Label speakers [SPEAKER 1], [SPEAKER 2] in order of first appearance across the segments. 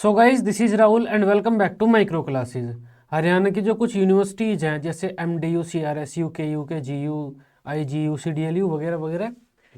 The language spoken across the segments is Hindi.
[SPEAKER 1] So guys this is Rahul and welcome back to micro classes. Haryana की जो कुछ यूनिवर्सिटीज़ हैं जैसे MDU, CRS, UK, GU, IGU, CDLU वगैरह वगैरह,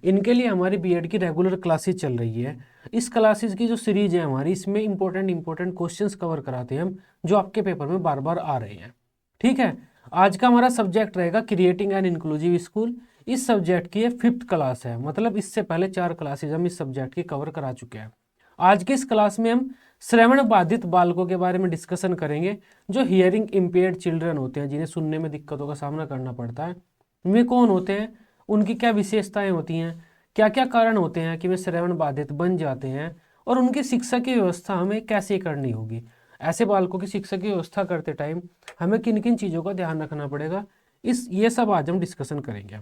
[SPEAKER 1] इनके लिए हमारी बीएड की रेगुलर क्लासेज चल रही है। इस क्लासेज की जो सीरीज है हमारी, इसमें इंपॉर्टेंट क्वेश्चंस कवर कराते हैं हम, जो आपके पेपर में बार बार आ रहे हैं। ठीक है, आज का हमारा सब्जेक्ट रहेगा क्रिएटिंग एन इंक्लूसिव स्कूल। इस सब्जेक्ट की ये 5th क्लास है, मतलब इससे पहले 4 क्लासेज हम इस सब्जेक्ट की कवर करा चुके हैं। आज की इस क्लास में हम श्रवण बाधित बालकों के बारे में डिस्कशन करेंगे, जो हियरिंग इम्पेयर्ड चिल्ड्रन होते हैं, जिन्हें सुनने में दिक्कतों का सामना करना पड़ता है। वे कौन होते हैं, उनकी क्या विशेषताएं होती हैं, क्या क्या कारण होते हैं कि वे श्रवण बाधित बन जाते हैं, और उनकी शिक्षा की व्यवस्था हमें कैसे करनी होगी। ऐसे बालकों की शिक्षा की व्यवस्था करते टाइम हमें किन किन चीज़ों का ध्यान रखना पड़ेगा, ये सब आज हम डिस्कशन करेंगे।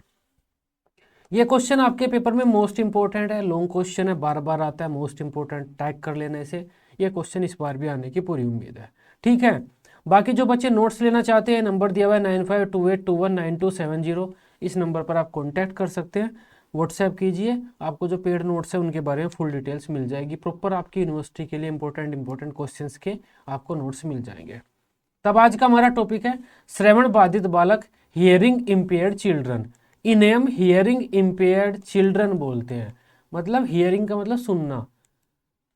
[SPEAKER 1] ये क्वेश्चन आपके पेपर में मोस्ट इंपॉर्टेंट है, लॉन्ग क्वेश्चन है, बार बार आता है, मोस्ट इंपॉर्टेंट टैग कर लेने से ये क्वेश्चन इस बार भी आने की पूरी उम्मीद है। ठीक है, बाकी जो बच्चे नोट्स लेना चाहते हैं, नंबर दिया हुआ है 9528219270। इस नंबर पर आप कॉन्टैक्ट कर सकते हैं, व्हाट्सएप कीजिए। आपको जो पेड नोट्स है उनके बारे में फुल डिटेल्स मिल जाएगी, प्रॉपर आपकी यूनिवर्सिटी के लिए इंपॉर्टेंट क्वेश्चन के आपको नोट्स मिल जाएंगे। तब आज का हमारा टॉपिक है श्रवण बाधित बालक, हियरिंग इम्पेयर्ड चिल्ड्रन। इन्हें हम हियरिंग इम्पेयर्ड चिल्ड्रन बोलते हैं। मतलब हियरिंग का मतलब सुनना,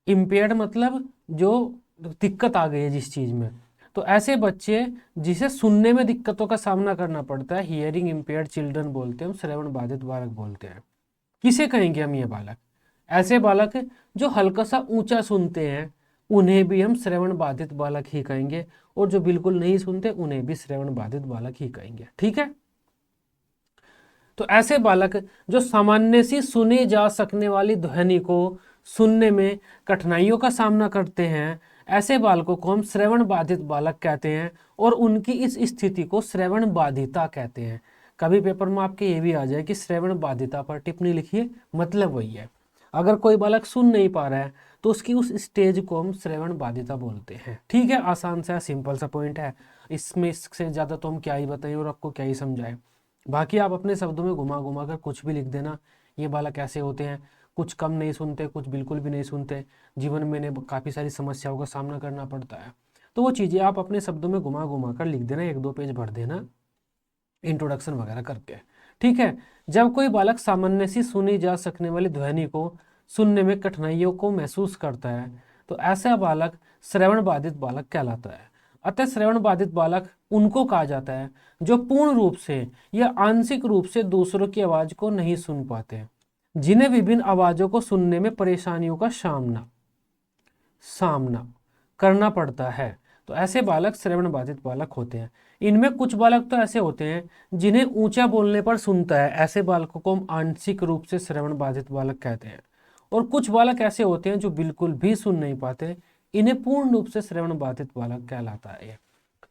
[SPEAKER 1] इम्पेयर्ड मतलब जो दिक्कत आ गई है जिस चीज़ में, तो ऐसे बच्चे जिसे सुनने में दिक्कतों का सामना करना पड़ता है, हियरिंग इम्पेयर्ड चिल्ड्रन बोलते हैं, हम श्रवण बाधित बालक बोलते हैं। किसे कहेंगे हम ये बालक? ऐसे बालक जो हल्का सा ऊंचा सुनते हैं उन्हें भी हम श्रवण बाधित बालक ही कहेंगे, और जो बिल्कुल नहीं सुनते उन्हें भी श्रवण बाधित बालक ही कहेंगे। ठीक है, तो ऐसे बालक जो सामान्य सी सुनी जा सकने वाली ध्वनि को सुनने में कठिनाइयों का सामना करते हैं, ऐसे बालकों को हम श्रवण बाधित बालक कहते हैं, और उनकी इस स्थिति को श्रवण बाधिता कहते हैं। कभी पेपर में आपके ये भी आ जाए कि श्रवण बाधिता पर टिप्पणी लिखिए, मतलब वही है। अगर कोई बालक सुन नहीं पा रहा है तो उसकी उस स्टेज को हम श्रवण बाधिता बोलते हैं। ठीक है, आसान सा सिंपल सा पॉइंट है, इसमें इससे ज़्यादा तो हम क्या ही बताएं और आपको क्या ही समझाएं। बाकी आप अपने शब्दों में घुमा घुमा कर कुछ भी लिख देना। ये बालक ऐसे होते हैं, कुछ कम नहीं सुनते, कुछ बिल्कुल भी नहीं सुनते, जीवन में इन्हें काफ़ी सारी समस्याओं का सामना करना पड़ता है। तो वो चीज़ें आप अपने शब्दों में घुमा घुमा कर लिख देना, 1-2 पेज भर देना इंट्रोडक्शन वगैरह करके। ठीक है, जब कोई बालक सामान्य सी सुनी जा सकने वाली ध्वनि को सुनने में कठिनाइयों को महसूस करता है, तो ऐसा बालक श्रवण बाधित बालक कहलाता है। अतः श्रवण बाधित बालक उनको कहा जाता है जो पूर्ण रूप से या आंशिक रूप से दूसरों की आवाज को नहीं सुन पाते, जिन्हें विभिन्न आवाजों को सुनने में परेशानियों का सामना करना पड़ता है। तो ऐसे बालक श्रवण बाधित बालक होते हैं। इनमें कुछ बालक तो ऐसे होते हैं जिन्हें ऊंचा बोलने पर सुनता है, ऐसे बालकों को हम आंशिक रूप से श्रवण बाधित बालक कहते हैं। और कुछ बालक ऐसे होते हैं जो बिल्कुल भी सुन नहीं पाते, इन्हें पूर्ण रूप से श्रवण बाधित बालक कहलाता है।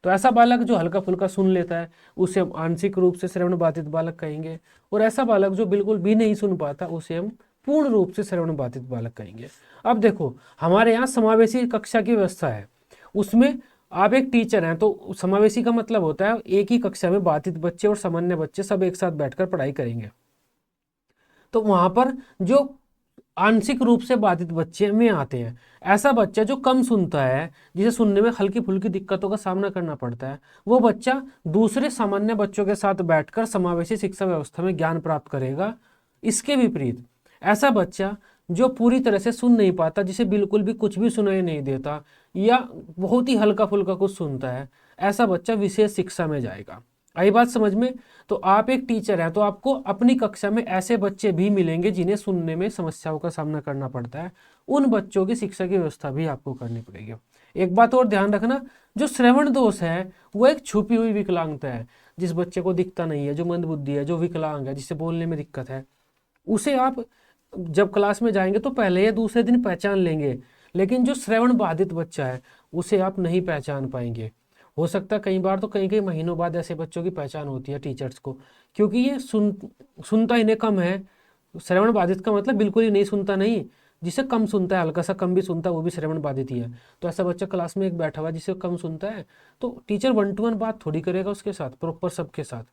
[SPEAKER 1] तो ऐसा बालक जो हल्का फुल्का सुन लेता है उसे हम आंशिक रूप से श्रवण बाधित बालक कहेंगे, और ऐसा बालक जो बिल्कुल भी नहीं सुन पाता उसे हम पूर्ण रूप से श्रवण बाधित बालक कहेंगे। अब देखो, हमारे यहाँ समावेशी कक्षा की व्यवस्था है, उसमें आप एक टीचर हैं, तो समावेशी का मतलब होता है एक ही कक्षा में बाधित बच्चे और सामान्य बच्चे सब एक साथ बैठकर पढ़ाई करेंगे। तो वहां पर जो आंशिक रूप से बाधित बच्चे में आते हैं, ऐसा बच्चा जो कम सुनता है, जिसे सुनने में हल्की फुल्की दिक्कतों का सामना करना पड़ता है, वो बच्चा दूसरे सामान्य बच्चों के साथ बैठकर समावेशी शिक्षा व्यवस्था में ज्ञान प्राप्त करेगा। इसके विपरीत ऐसा बच्चा जो पूरी तरह से सुन नहीं पाता, जिसे बिल्कुल भी कुछ भी सुनाई नहीं देता या बहुत ही हल्का फुल्का कुछ सुनता है, ऐसा बच्चा विशेष शिक्षा में जाएगा। आई बात समझ में? तो आप एक टीचर हैं, तो आपको अपनी कक्षा में ऐसे बच्चे भी मिलेंगे जिन्हें सुनने में समस्याओं का सामना करना पड़ता है। उन बच्चों की शिक्षा की व्यवस्था भी आपको करनी पड़ेगी। एक बात और ध्यान रखना, जो श्रवण दोष है वो एक छुपी हुई विकलांगता है। जिस बच्चे को दिखता नहीं है, जो मंदबुद्धि है, जो विकलांग है, जिसे बोलने में दिक्कत है, उसे आप जब क्लास में जाएंगे तो पहले या दूसरे दिन पहचान लेंगे, लेकिन जो श्रवण बाधित बच्चा है उसे आप नहीं पहचान पाएंगे। हो सकता है कई बार तो कई महीनों बाद ऐसे बच्चों की पहचान होती है टीचर्स को, क्योंकि ये सुनता इन्हें कम है। श्रवण बाधित का मतलब बिल्कुल ही नहीं सुनता नहीं, जिसे कम सुनता है, हल्का सा कम भी सुनता है, वो भी श्रवण बाधित ही है। तो ऐसा बच्चा क्लास में एक बैठा हुआ जिसे कम सुनता है, तो टीचर 1-to-1 बात थोड़ी करेगा उसके साथ, प्रॉपर सबके साथ।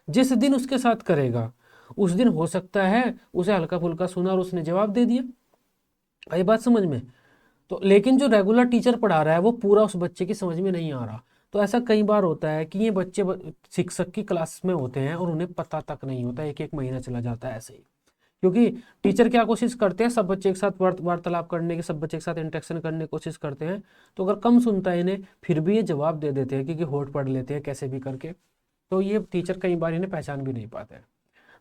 [SPEAKER 1] जिस दिन उसके साथ करेगा उस दिन हो सकता है उसे हल्का फुल्का सुना और उसने जवाब दे दिया। ये बात समझ में? तो लेकिन जो रेगुलर टीचर पढ़ा रहा है वो पूरा उस बच्चे की समझ में नहीं आ रहा। तो ऐसा कई बार होता है कि ये बच्चे शिक्षक की क्लास में होते हैं और उन्हें पता तक नहीं होता, एक एक महीना चला जाता है ऐसे ही। क्योंकि टीचर क्या कोशिश करते हैं, सब बच्चे के साथ वार्तालाप करने की, सब बच्चे के साथ इंटरेक्शन करने की कोशिश करते हैं। तो अगर कम सुनता है इन्हें, फिर भी ये जवाब दे देते हैं क्योंकि होठ पढ़ लेते हैं कैसे भी करके। तो ये टीचर कई बार इन्हें पहचान भी नहीं पाते हैं।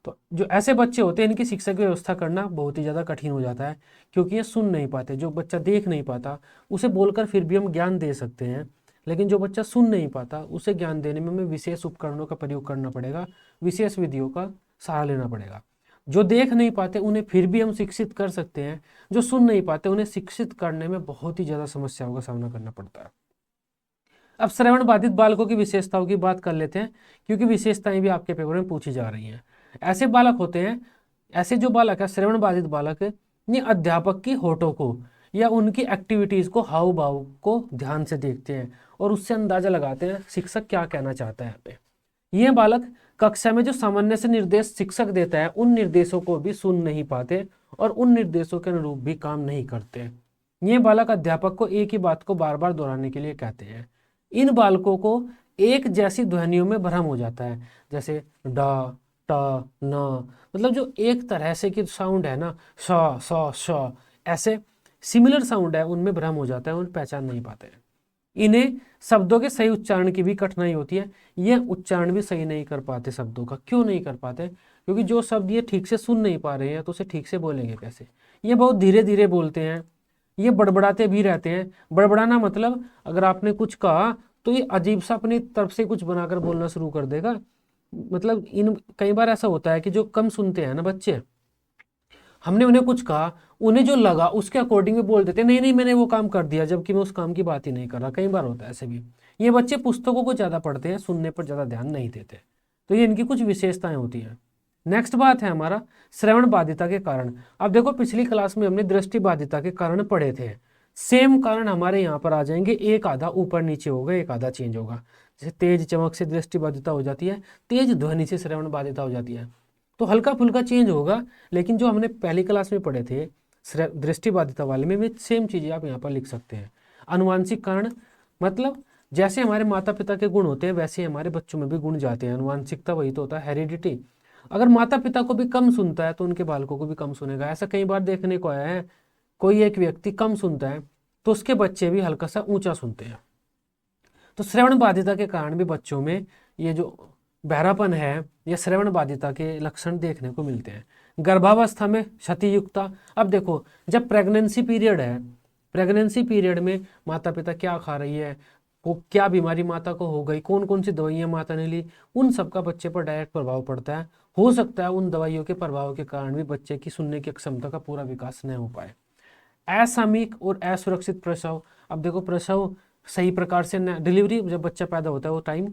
[SPEAKER 1] तो जो ऐसे बच्चे होते हैं इनकी शिक्षा की व्यवस्था करना बहुत ही ज़्यादा कठिन हो जाता है, क्योंकि ये सुन नहीं पाते। जो बच्चा देख नहीं पाता उसे बोलकर फिर भी हम ज्ञान दे सकते हैं, लेकिन जो बच्चा सुन नहीं पाता उसे ज्ञान देने में हमें विशेष उपकरणों का प्रयोग करना पड़ेगा, विशेष विधियों का सहारा लेना पड़ेगा। जो देख नहीं पाते उन्हें फिर भी हम शिक्षित कर सकते हैं, जो सुन नहीं पाते उन्हें शिक्षित करने में बहुत ही ज़्यादा समस्याओं का सामना करना पड़ता है। अब श्रवण बाधित बालकों की विशेषताओं की बात कर लेते हैं, क्योंकि विशेषताएं भी आपके पेपर में पूछी जा रही हैं। ऐसे बालक होते हैं, ऐसे जो बालक है श्रवण बाधित बालक, ये अध्यापक की होठों को या उनकी एक्टिविटीज को, हाव भाव को ध्यान से देखते हैं और उससे अंदाजा लगाते हैं शिक्षक क्या कहना चाहता है यहाँ पे। ये बालक कक्षा में जो सामान्य से निर्देश शिक्षक देता है उन निर्देशों को भी सुन नहीं पाते और उन निर्देशों के अनुरूप भी काम नहीं करते। ये बालक अध्यापक को एक ही बात को बार बार दोहराने के लिए कहते हैं। इन बालकों को एक जैसी ध्वनियों में भ्रम हो जाता है, जैसे ड, ट, न, मतलब जो एक तरह से की साउंड है ना, स, स, श, ऐसे सिमिलर साउंड है, उनमें भ्रम हो जाता है, उन पहचान नहीं पाते हैं। इन्हें शब्दों के सही उच्चारण की भी कठिनाई होती है, ये उच्चारण भी सही नहीं कर पाते शब्दों का। क्यों नहीं कर पाते? क्योंकि जो शब्द ये ठीक से सुन नहीं पा रहे हैं तो उसे ठीक से बोलेंगे कैसे। ये बहुत धीरे धीरे बोलते हैं, ये बड़बड़ाते भी रहते हैं। बड़बड़ाना मतलब अगर आपने कुछ कहा तो ये अजीब सा अपनी तरफ से कुछ बनाकर बोलना शुरू कर देगा। मतलब इन कई बार ऐसा होता है कि जो कम सुनते हैं ना बच्चे, हमने उन्हें कुछ कहा, उन्हें जो लगा उसके अकॉर्डिंग में बोल देते नहीं नहीं मैंने वो काम कर दिया, जबकि मैं उस काम की बात ही नहीं कर रहा। कई बार होता है ऐसे भी। ये बच्चे पुस्तकों को ज़्यादा पढ़ते हैं, सुनने पर ज़्यादा ध्यान नहीं देते। तो ये इनकी कुछ विशेषताएं होती हैं। नेक्स्ट बात है हमारा श्रवण बाधिता के कारण। अब देखो पिछली क्लास में हमने दृष्टि बाधिता के कारण पढ़े थे, सेम कारण हमारे यहाँ पर आ जाएंगे। एक आधा ऊपर नीचे होगा, एक आधा चेंज होगा। जैसे तेज चमक से दृष्टि बाधिता हो जाती है, तेज ध्वनि से श्रवण बाधिता हो जाती है। तो हल्का फुल्का चेंज होगा, लेकिन जो हमने पहली क्लास में पढ़े थे दृष्टि बाधिता वाले में सेम चीज़ें आप यहाँ पर लिख सकते हैं। अनुवांशिक कारण मतलब जैसे हमारे माता पिता के गुण होते हैं वैसे हमारे बच्चों में भी गुण जाते हैं। अनुवांशिकता वही तो होता है, हेरिडिटी। अगर माता पिता को भी कम सुनता है तो उनके बालकों को भी कम सुनेगा। ऐसा कई बार देखने को आया है, कोई एक व्यक्ति कम सुनता है तो उसके बच्चे भी हल्का सा ऊंचा सुनते हैं। तो श्रवण बाधिता के कारण भी बच्चों में ये जो बहरापन है या श्रवण बाधिता के लक्षण देखने को मिलते हैं। गर्भावस्था में क्षतियुक्ता। अब देखो जब प्रेगनेंसी पीरियड है, प्रेगनेंसी पीरियड में माता पिता क्या खा रही है, को क्या बीमारी माता को हो गई, कौन कौन सी दवाइयाँ माता ने ली, उन सब का बच्चे पर डायरेक्ट प्रभाव पड़ता है। हो सकता है उन दवाइयों के प्रभाव के कारण भी बच्चे की सुनने की क्षमता का पूरा विकास न हो पाए। असामयिक और असुरक्षित प्रसव। अब देखो प्रसव सही प्रकार से न, डिलीवरी जब बच्चा पैदा होता है वो टाइम,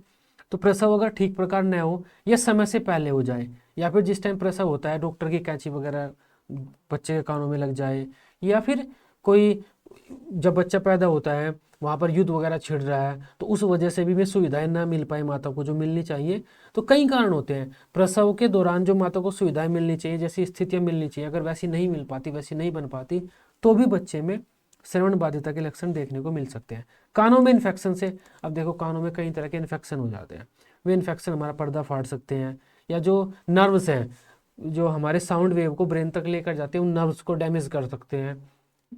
[SPEAKER 1] तो प्रसव अगर ठीक प्रकार न हो या समय से पहले हो जाए, या फिर जिस टाइम प्रसव होता है डॉक्टर की कैंची वगैरह बच्चे के कानों में लग जाए, या फिर कोई जब बच्चा पैदा होता है वहाँ पर युद्ध वगैरह छिड़ रहा है तो उस वजह से भी सुविधाएं ना मिल पाए माता को जो मिलनी चाहिए। तो कई कारण होते हैं। प्रसव के दौरान जो माता को सुविधाएं मिलनी चाहिए, जैसी स्थितियां मिलनी चाहिए, अगर वैसी नहीं मिल पाती, वैसी नहीं बन पाती, तो भी बच्चे में श्रवण बाधिता के लक्षण देखने को मिल सकते हैं। कानों में इन्फेक्शन से। अब देखो कानों में कई तरह के इन्फेक्शन हो जाते हैं, वे इन्फेक्शन हमारा पर्दा फाड़ सकते हैं, या जो नर्व्स हैं जो हमारे साउंड वेव को ब्रेन तक लेकर जाते हैं उन नर्व्स को डैमेज कर सकते हैं।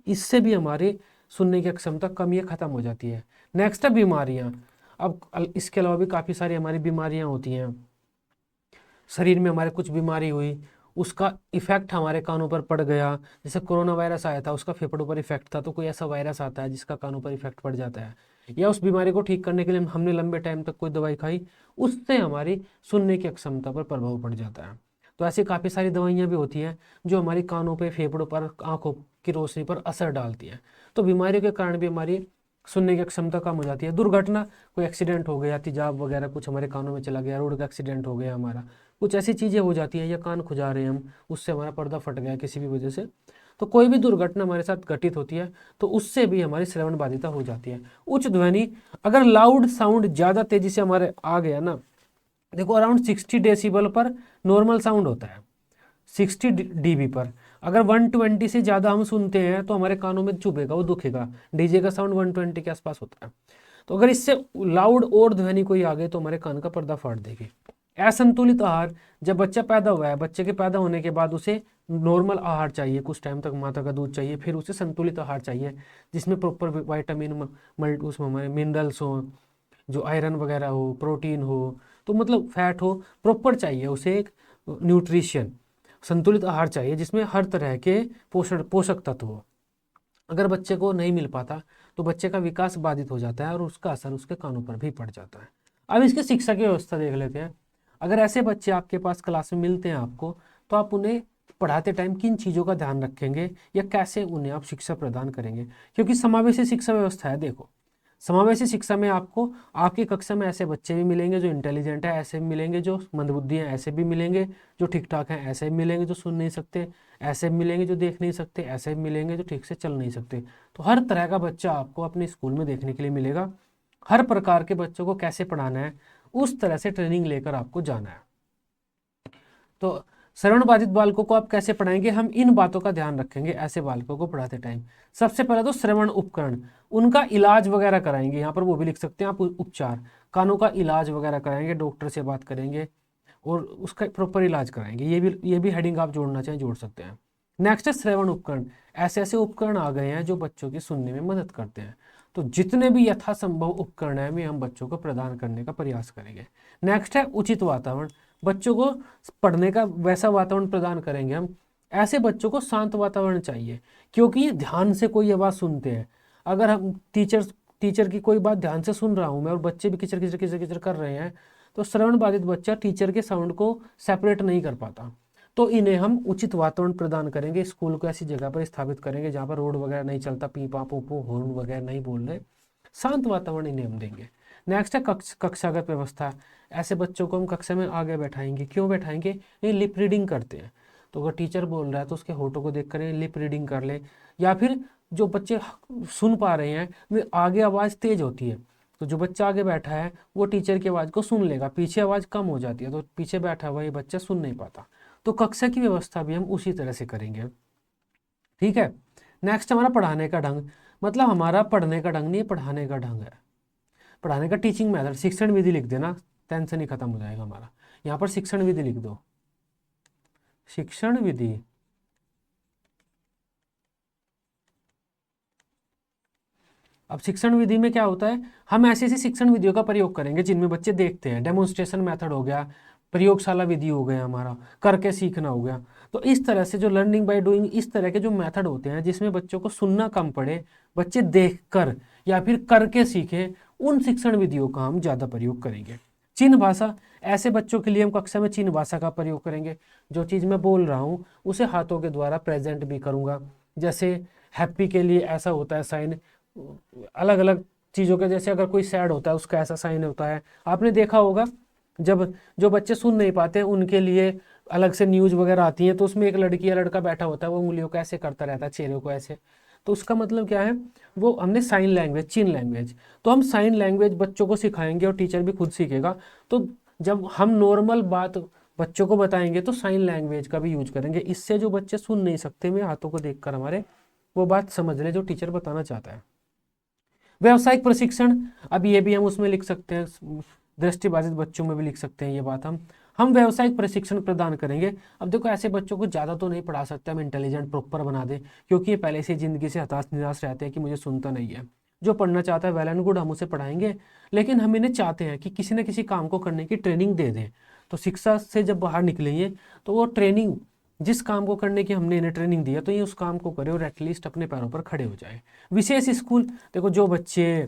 [SPEAKER 1] इससे भी हमारी सुनने की क्षमता कम या खत्म हो जाती है। नेक्स्ट है बीमारियां। अब इसके अलावा भी काफ़ी सारी हमारी बीमारियां होती हैं। शरीर में हमारे कुछ बीमारी हुई, उसका इफेक्ट हमारे कानों पर पड़ गया, जैसे कोरोना वायरस आया था उसका फेफड़ों पर इफेक्ट था, तो कोई ऐसा वायरस आता है जिसका कानों पर इफेक्ट पड़ जाता है, या उस बीमारी को ठीक करने के लिए हमने लंबे टाइम तक कोई दवाई खाई, उससे हमारी सुनने की क्षमता पर प्रभाव पड़ जाता है। तो ऐसी काफ़ी सारी दवाइयाँ भी होती हैं जो हमारी कानों पे, फेफड़ों पर, आंखों की रोशनी पर असर डालती हैं। तो बीमारियों के कारण भी हमारी सुनने की क्षमता कम हो जाती है। दुर्घटना, कोई एक्सीडेंट हो गया, तेजाब वगैरह कुछ हमारे कानों में चला गया, रोड का एक्सीडेंट हो गया हमारा, कुछ ऐसी चीज़ें हो जाती हैं, या कान खुजा रहे हैं हम, उससे हमारा पर्दा फट गया किसी भी वजह से, तो कोई भी दुर्घटना हमारे साथ घटित होती है तो उससे भी हमारी श्रवण बाधिता हो जाती है। उच्च ध्वनि, अगर लाउड साउंड ज़्यादा तेज़ी से हमारे आ गया ना, देखो अराउंड 60 डेसिबल पर नॉर्मल साउंड होता है, 60 dB पर। अगर 120 से ज़्यादा हम सुनते हैं तो हमारे कानों में चुभेगा, वो दुखेगा। डीजे का साउंड 120 के आसपास होता है। तो अगर इससे लाउड और ध्वनि कोई आ गई तो हमारे कान का पर्दा फाड़ देगी। असंतुलित आहार, जब बच्चा पैदा हुआ है, बच्चे के पैदा होने के बाद उसे नॉर्मल आहार चाहिए, कुछ टाइम तक माता का दूध चाहिए, फिर उसे संतुलित आहार चाहिए जिसमें प्रॉपर विटामिन उसमें हमारे मिनरल्स हो, जो आयरन वगैरह हो, प्रोटीन हो, तो मतलब फैट हो, प्रॉपर चाहिए उसे एक न्यूट्रिशन, संतुलित आहार चाहिए जिसमें हर तरह के पोषक तत्व हो। अगर बच्चे को नहीं मिल पाता तो बच्चे का विकास बाधित हो जाता है और उसका असर उसके कानों पर भी पड़ जाता है। अब इसकी शिक्षा की व्यवस्था देख लेते हैं। अगर ऐसे बच्चे आपके पास क्लास में मिलते हैं आपको, तो आप उन्हें पढ़ाते टाइम किन चीज़ों का ध्यान रखेंगे या कैसे उन्हें आप शिक्षा प्रदान करेंगे? क्योंकि समावेशी शिक्षा व्यवस्था है। देखो, समावेशी शिक्षा में आपको आपकी कक्षा में ऐसे बच्चे भी मिलेंगे जो इंटेलिजेंट है, ऐसे भी मिलेंगे जो मंदबुद्धि हैं, ऐसे भी मिलेंगे जो ठीक ठाक हैं, ऐसे भी मिलेंगे जो सुन नहीं सकते, ऐसे भी मिलेंगे जो देख नहीं सकते, ऐसे भी मिलेंगे जो ठीक से चल नहीं सकते। तो हर तरह का बच्चा आपको अपने स्कूल में देखने के लिए मिलेगा। हर प्रकार के बच्चों को कैसे पढ़ाना है उस तरह से ट्रेनिंग लेकर आपको जाना है। तो श्रवण बाधित बालकों को आप कैसे पढ़ाएंगे? हम इन बातों का ध्यान रखेंगे ऐसे बालकों को पढ़ाते टाइम। सबसे पहले तो श्रवण उपकरण, उनका इलाज वगैरह कराएंगे, यहाँ पर वो भी लिख सकते हैं आप, उपचार, कानों का इलाज वगैरह कराएंगे, डॉक्टर से बात करेंगे और उसका प्रॉपर इलाज कराएंगे। ये भी हेडिंग आप जोड़ना चाहें जोड़ सकते हैं। नेक्स्ट है श्रवण उपकरण। ऐसे ऐसे उपकरण आ गए हैं जो बच्चों की सुनने में मदद करते हैं। तो जितने भी यथासंभव उपकरण है वे हम बच्चों को प्रदान करने का प्रयास करेंगे। नेक्स्ट है उचित वातावरण। बच्चों को पढ़ने का वैसा वातावरण प्रदान करेंगे हम। ऐसे बच्चों को शांत वातावरण चाहिए, क्योंकि ये ध्यान से कोई आवाज़ सुनते हैं। अगर हम टीचर की कोई बात ध्यान से सुन रहा हूँ मैं और बच्चे भी किचर किचर किचर किचर कर रहे हैं, तो श्रवण बाधित बच्चा टीचर के साउंड को सेपरेट नहीं कर पाता। तो इन्हें हम उचित वातावरण प्रदान करेंगे। स्कूल को ऐसी जगह पर स्थापित करेंगे जहाँ पर रोड वगैरह नहीं चलता, पीपा पोपो हॉर्न वगैरह नहीं बोल रहे, शांत वातावरण इन्हें हम देंगे। नेक्स्ट है कक्षागत व्यवस्था। ऐसे बच्चों को हम कक्षा में आगे बैठाएंगे। क्यों बैठाएंगे? ये लिप रीडिंग करते हैं, तो अगर टीचर बोल रहा है तो उसके होठों को देख कर लिप रीडिंग कर ले। या फिर जो बच्चे सुन पा रहे हैं वे आगे आवाज़ तेज होती है, तो जो बच्चा आगे बैठा है वो टीचर की आवाज़ को सुन लेगा, पीछे आवाज़ कम हो जाती है, तो पीछे बैठा हुआ ये बच्चा सुन नहीं पाता। तो कक्षा की व्यवस्था भी हम उसी तरह से करेंगे। ठीक है। नेक्स्ट हमारा पढ़ाने का ढंग, मतलब हमारा पढ़ने का ढंग नहीं, पढ़ाने का ढंग है। पढ़ाने का टीचिंग मेथड, शिक्षण विधि लिख देना, टेंशन ही खत्म हो जाएगा हमारा। यहाँ पर शिक्षण विधि लिख दो, शिक्षण विधि। अब शिक्षण विधि में क्या होता है, हम ऐसी ऐसी शिक्षण विधियों का प्रयोग करेंगे जिनमें बच्चे देखते हैं। डेमोन्स्ट्रेशन मेथड हो गया, प्रयोगशाला विधि हो गया, हमारा करके सीखना हो गया। तो इस तरह से जो लर्निंग बाय डूइंग, इस तरह के जो मेथड होते हैं जिसमें बच्चों को सुनना कम पड़े, बच्चे देख कर या फिर करके सीखें, उन शिक्षण विधियों का हम ज़्यादा प्रयोग करेंगे। चिन्ह भाषा, ऐसे बच्चों के लिए हम कक्षा में चिन्ह भाषा का प्रयोग करेंगे। जो चीज़ मैं बोल रहा हूँ उसे हाथों के द्वारा प्रेजेंट भी करूँगा। जैसे हैप्पी के लिए ऐसा होता है साइन, अलग अलग चीज़ों के, जैसे अगर कोई सैड होता है उसका ऐसा साइन होता है। आपने देखा होगा जब जो बच्चे सुन नहीं पाते उनके लिए अलग से न्यूज़ वगैरह आती है, तो उसमें एक लड़की या लड़का बैठा होता है, वो उंगलियों को ऐसे करता रहता है, चेहरे को ऐसे। तो उसका मतलब क्या है, वो हमने साइन लैंग्वेज, चिन्ह लैंग्वेज, तो हम साइन लैंग्वेज बच्चों को सिखाएंगे और टीचर भी खुद सीखेगा। तो जब हम नॉर्मल बात बच्चों को बताएंगे तो साइन लैंग्वेज का भी यूज करेंगे। इससे जो बच्चे सुन नहीं सकते वे हाथों को देखकर हमारे वो बात समझ लें जो टीचर बताना चाहता है। व्यावसायिक प्रशिक्षण, अब ये भी हम उसमें लिख सकते हैं, दृष्टिबाधित बच्चों में भी लिख सकते हैं ये बात। हम व्यावसायिक प्रशिक्षण प्रदान करेंगे। अब देखो, ऐसे बच्चों को ज़्यादा तो नहीं पढ़ा सकते हम इंटेलिजेंट प्रॉपर बना दें, क्योंकि ये पहले से ज़िंदगी से हताश निराश रहते हैं कि मुझे सुनता नहीं है। जो पढ़ना चाहता है वेल एंड गुड, हम उसे पढ़ाएंगे, लेकिन हम इन्हें चाहते हैं कि किसी न किसी काम को करने की ट्रेनिंग दे दें। तो शिक्षा से जब बाहर निकलेंगे तो वो ट्रेनिंग, जिस काम को करने की हमने इन्हें ट्रेनिंग दी है, तो ये उस काम को करे और एटलीस्ट अपने पैरों पर खड़े हो जाए। विशेष स्कूल, देखो जो बच्चे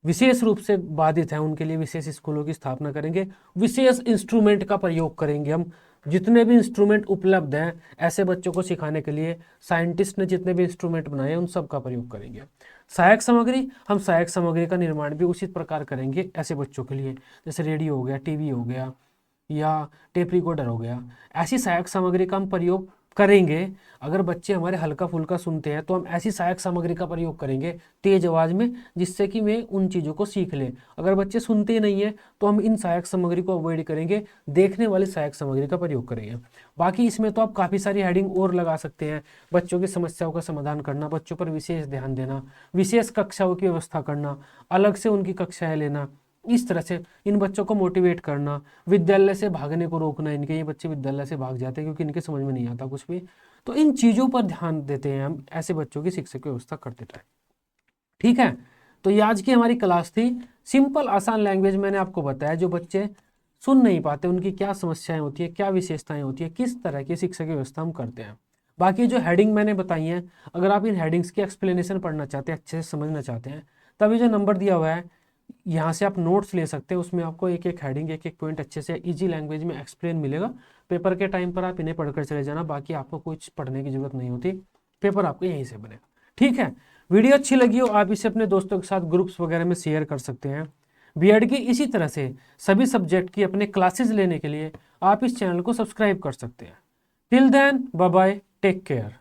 [SPEAKER 1] विशेष रूप से बाधित हैं उनके लिए विशेष स्कूलों की स्थापना करेंगे। विशेष इंस्ट्रूमेंट का प्रयोग करेंगे हम, जितने भी इंस्ट्रूमेंट उपलब्ध हैं ऐसे बच्चों को सिखाने के लिए, साइंटिस्ट ने जितने भी इंस्ट्रूमेंट बनाए हैं उन सब का प्रयोग करेंगे। सहायक सामग्री, हम सहायक सामग्री का निर्माण भी उसी प्रकार करेंगे ऐसे बच्चों के लिए, जैसे रेडियो हो गया, टीवी हो गया या टेप रिकॉर्डर हो गया। ऐसी सहायक सामग्री का हम प्रयोग करेंगे, अगर बच्चे हमारे हल्का फुल्का सुनते हैं तो हम ऐसी सहायक सामग्री का प्रयोग करेंगे तेज आवाज़ में, जिससे कि वे उन चीज़ों को सीख लें। अगर बच्चे सुनते नहीं है तो हम इन सहायक सामग्री को अवॉइड करेंगे, देखने वाली सहायक सामग्री का प्रयोग करेंगे। बाकी इसमें तो आप काफ़ी सारी हेडिंग और लगा सकते हैं। बच्चों की समस्याओं का समाधान करना, बच्चों पर विशेष ध्यान देना, विशेष कक्षाओं की व्यवस्था करना, अलग से उनकी कक्षाएं लेना, इस तरह से इन बच्चों को मोटिवेट करना, विद्यालय से भागने को रोकना इनके, ये बच्चे विद्यालय से भाग जाते हैं क्योंकि इनके समझ में नहीं आता कुछ भी। तो इन चीज़ों पर ध्यान देते हैं हम, ऐसे बच्चों की शिक्षा की व्यवस्था करते टाइम। ठीक है, तो ये आज की हमारी क्लास थी। सिंपल आसान लैंग्वेज मैंने आपको बताया, जो बच्चे सुन नहीं पाते उनकी क्या समस्याएं होती है, क्या विशेषताएं होती है, किस तरह की शिक्षा की व्यवस्था हम करते हैं। बाकी जो हेडिंग मैंने बताई हैं, अगर आप इन हेडिंग्स की एक्सप्लेनेशन पढ़ना चाहते हैं, अच्छे से समझना चाहते हैं, तभी जो नंबर दिया हुआ है यहाँ से आप नोट्स ले सकते हैं। उसमें आपको एक एक हेडिंग, एक एक पॉइंट अच्छे से इजी लैंग्वेज में एक्सप्लेन मिलेगा। पेपर के टाइम पर आप इन्हें पढ़कर चले जाना, बाकी आपको कुछ पढ़ने की जरूरत नहीं होती, पेपर आपको यहीं से बनेगा। ठीक है, वीडियो अच्छी लगी हो आप इसे अपने दोस्तों के साथ ग्रुप्स वगैरह में शेयर कर सकते हैं। बीएड की इसी तरह से सभी सब्जेक्ट की अपने क्लासेस लेने के लिए आप इस चैनल को सब्सक्राइब कर सकते हैं। Till then, bye bye, take care.